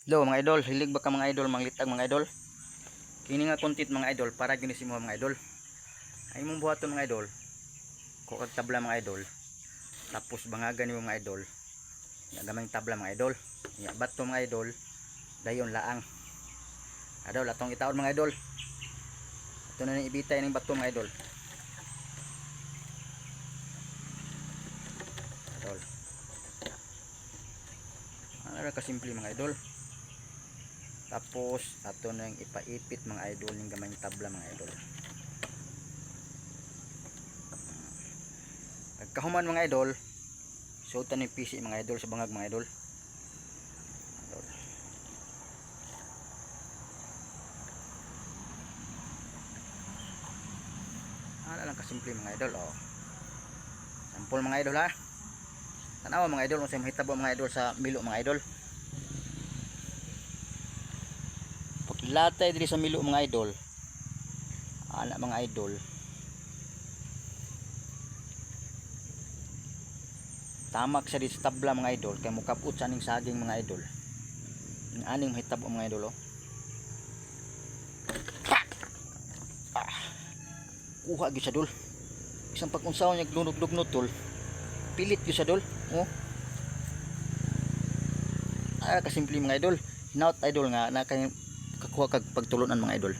Hello mga idol, hilig ba ka mga idol manglitag mga idol? Kini nga content mga idol para ginis mo mga idol. Ay mong buhaton mga idol. Ko kag tabla mga idol. Tapos bangagan niyo mga idol. Ya gamay tabla mga idol. Ya bato mga idol. Dayon laang. Idol atong itaon mga idol. Ato na ni ibitay ning bato mga idol. Idol. Ano ka simple mga idol. Tapos ato nang ipaipit mga idol ning gamay tabla mga idol. Kahuman mga idol, suotan ni PC mga idol sa bangag mga idol. Idol. Ano lang kasimple mga idol, oh. Sampol mga idol ha. Tanawa mga idol, kung sa'yo mahitabo mga idol sa milo mga idol. Paglatay diri sa milo mga idol. Ana mga idol. Tamak siya dito sa tabla mga idol kay mukapot sa aning saging mga idol. Ang aning mahitabo mga idol, oh. Kuha gyud sa dol. Isang pag-unsaon niya glunod-lugnod tol. Pilit gyud sa dol, oh. Kasimple mga idol. Hinaut idol nga na kay kakuha kag pagtulunan mga idol.